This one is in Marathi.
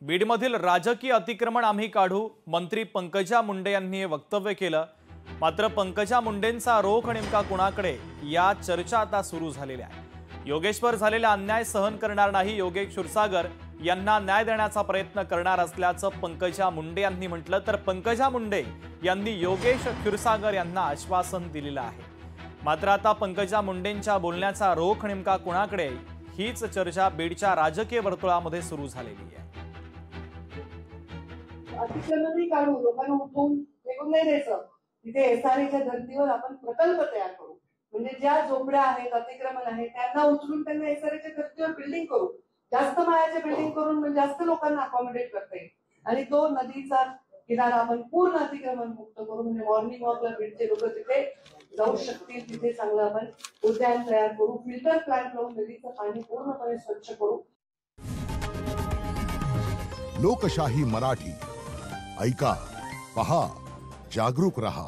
बीडमधील राजकीय अतिक्रमण आम्ही काढू, मंत्री पंकजा मुंडे यांनी हे वक्तव्य केलं। मात्र पंकजा मुंडेंचा रोख नेमका कुणाकडे, या चर्चा आता सुरू झालेल्या आहे। योगेशवर झालेला अन्याय सहन करणार नाही, योगेश क्षीरसागर यांना न्याय देण्याचा प्रयत्न करणार असल्याचं पंकजा मुंडे यांनी म्हटलं। तर पंकजा मुंडे यांनी योगेश क्षीरसागर यांना आश्वासन दिलेलं आहे। मात्र आता पंकजा मुंडेंच्या बोलण्याचा रोख नेमका कुणाकडे, हीच चर्चा बीडच्या राजकीय वर्तुळामध्ये सुरू झालेली आहे। अतिक्रमणही काढू, लोकांना उठवून फेकून नाही द्यायचं। तिथे एसआरएच्या धर्तीवर आपण प्रकल्प तयार करू, म्हणजे ज्या झोपड्या आहेत, अतिक्रमण आहे, त्यांना उचलून त्यांना एसआरएच्या धर्तीवर बिल्डिंग करू। जास्त माळ्याच्या बिल्डिंग करून म्हणजे जास्त लोकांना अकॉमोडेट करता येईल आणि तो नदीचा किनारा आपण पूर्ण अतिक्रमण मुक्त करू, म्हणजे मॉर्निंग वॉकला बीडचे लोक तिथे जाऊ शकतील। तिथे चांगलं आपण उद्यान तयार करू, फिल्टर प्लांट लावून नदीचं पाणी पूर्णपणे स्वच्छ करू। लोकशाही मराठी ऐका, पहा, जागरूक रहा।